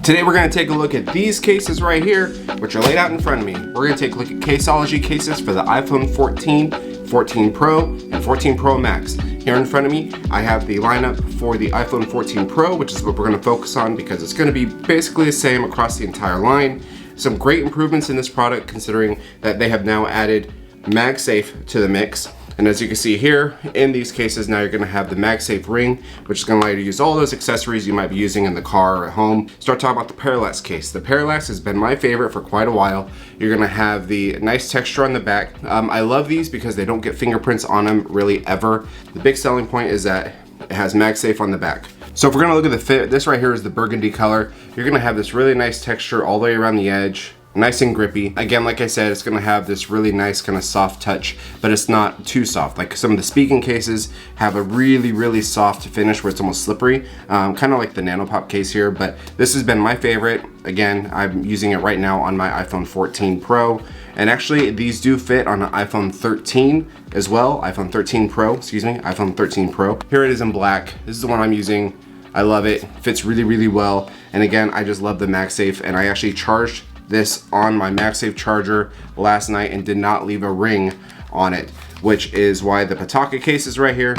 Today we're going to take a look at these cases right here, which are laid out in front of me. We're going to take a look at Caseology cases for the iPhone 14, 14 Pro, and 14 Pro Max. Here in front of me, I have the lineup for the iPhone 14 Pro, which is what we're going to focus on because it's going to be basically the same across the entire line. Some great improvements in this product considering that they have now added MagSafe to the mix. And as you can see here, in these cases, now you're gonna have the MagSafe ring, which is gonna allow you to use all those accessories you might be using in the car or at home. Start talking about the Parallax case. The Parallax has been my favorite for quite a while. You're gonna have the nice texture on the back. I love these because they don't get fingerprints on them really ever. The big selling point is that it has MagSafe on the back. So if we're gonna look at the fit, this right here is the burgundy color. You're gonna have this really nice texture all the way around the edge. Nice and grippy. Again, like I said, it's gonna have this really nice kind of soft touch, but it's not too soft. Like some of the speaking cases have a really soft finish where it's almost slippery, kind of like the NanoPop case here, but this has been my favorite. Again, I'm using it right now on my iPhone 14 Pro, and actually these do fit on an iPhone 13 as well, iPhone 13 Pro, excuse me, iPhone 13 Pro. Here it is in black. This is the one I'm using. I love it, fits really well, and again, I just love the MagSafe, and I actually charged this on my MagSafe charger last night and did not leave a ring on it, which is why the Pataka case is right here,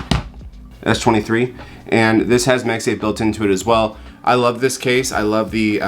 S23, and this has MagSafe built into it as well. I love this case. I love the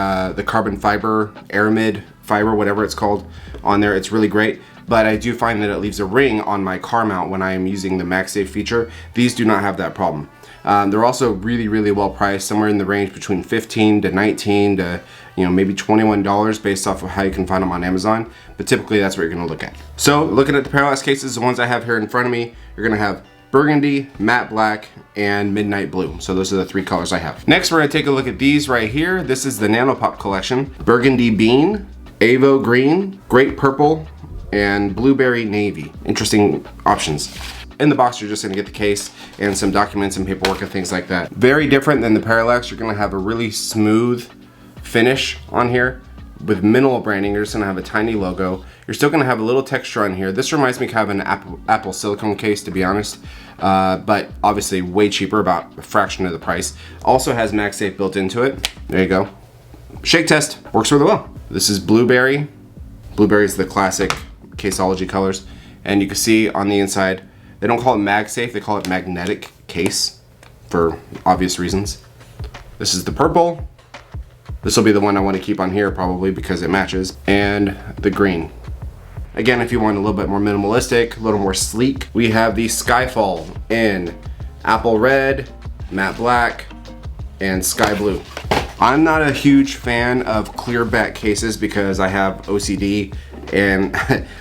carbon fiber, aramid fiber, whatever it's called on there. It's really great, but I do find that it leaves a ring on my car mount when I am using the MagSafe feature. These do not have that problem. They're also really well priced, somewhere in the range between 15 to 19 to maybe $21 based off of how you can find them on Amazon, but typically that's what you're gonna look at. So looking at the Parallax cases, the ones I have here in front of me, you're gonna have burgundy, matte black, and midnight blue. So those are the three colors I have. Next, we're gonna take a look at these right here. This is the NanoPop collection. Burgundy bean, Avo green, grape purple, and blueberry navy. Interesting options. In the box, you're just gonna get the case and some documents and paperwork and things like that. Very different than the Parallax. You're gonna have a really smooth finish on here with minimal branding. You're just gonna have a tiny logo. You're still gonna have a little texture on here. This reminds me kind of an Apple silicone case, to be honest, but obviously way cheaper, about a fraction of the price. Also has MagSafe built into it. There you go. Shake test, works really well. This is blueberry. Blueberry is the classic Caseology colors, and you can see on the inside, they don't call it MagSafe, they call it magnetic case for obvious reasons. This is the purple. This will be the one I want to keep on here probably because it matches. And the green. Again, if you want a little bit more minimalistic, a little more sleek, we have the Skyfall in apple red, matte black, and sky blue. I'm not a huge fan of clear back cases because I have OCD, and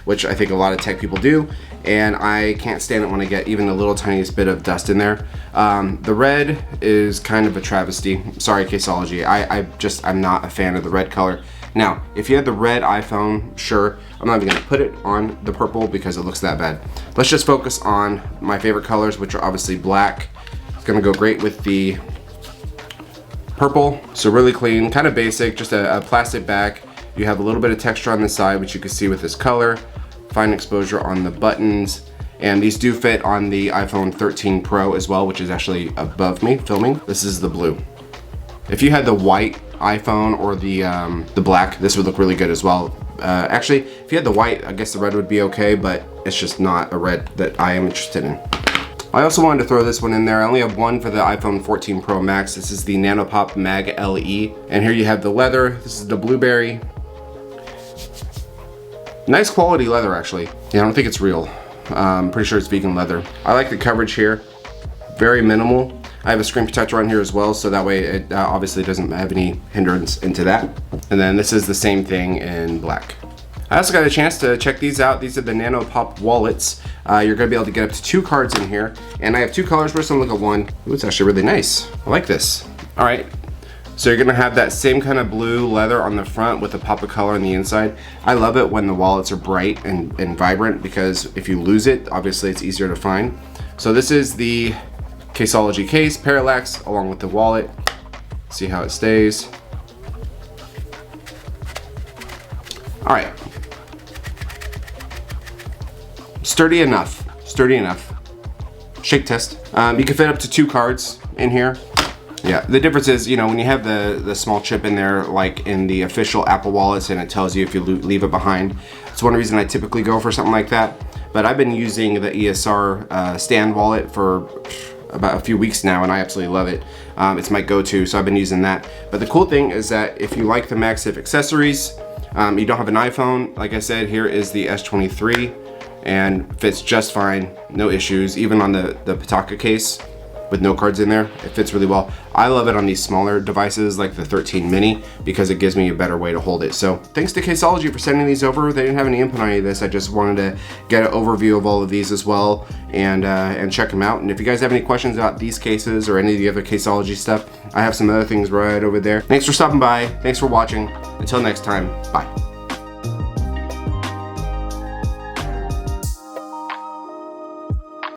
which I think a lot of tech people do, and I can't stand it when I get even the little tiniest bit of dust in there. The red is kind of a travesty. Sorry, Caseology. I'm not a fan of the red color. Now, if you had the red iPhone, sure, I'm not even gonna put it on the purple because it looks that bad. Let's just focus on my favorite colors, which are obviously black. It's gonna go great with the purple, so really clean, kind of basic, just a plastic back. You have a little bit of texture on the side, which you can see with this color. Fine exposure on the buttons, and these do fit on the iPhone 13 Pro as well, which is actually above me filming. This is the blue. If you had the white iPhone or the black, this would look really good as well. Actually, if you had the white, I guess the red would be okay, but it's just not a red that I am interested in. I also wanted to throw this one in there. I only have one for the iPhone 14 Pro Max. This is the NanoPop Mag LE, and here you have the leather. This is the blueberry. Nice quality leather, actually. Yeah, I don't think it's real. I'm pretty sure it's vegan leather. I like the coverage here. Very minimal. I have a screen protector on here as well, so that way it obviously doesn't have any hindrance into that. And then this is the same thing in black. I also got a chance to check these out. These are the NanoPop wallets. You're gonna be able to get up to 2 cards in here. And I have 2 colors, we're just gonna look at one. Ooh, it's actually really nice. I like this. All right. So you're gonna have that same kind of blue leather on the front with a pop of color on the inside. I love it when the wallets are bright and vibrant because if you lose it, obviously it's easier to find. So this is the Caseology case, Parallax, along with the wallet. See how it stays. All right. Sturdy enough, sturdy enough. Shake test. You can fit up to 2 cards in here. Yeah, the difference is, you know, when you have the small chip in there, like in the official Apple wallets, and it tells you if you leave it behind. It's one reason I typically go for something like that. But I've been using the ESR stand wallet for about a few weeks now, and I absolutely love it. It's my go-to, so I've been using that. But the cool thing is that if you like the MagSafe accessories, you don't have an iPhone, like I said, here is the S23, and fits just fine, no issues, even on the Pitaka case with no cards in there, it fits really well. I love it on these smaller devices like the 13 mini because it gives me a better way to hold it. So thanks to CASEOLOGY for sending these over. They didn't have any input on any of this. I just wanted to get an overview of all of these as well and check them out. And if you guys have any questions about these cases or any of the other CASEOLOGY stuff, I have some other things right over there. Thanks for stopping by. Thanks for watching. Until next time, bye.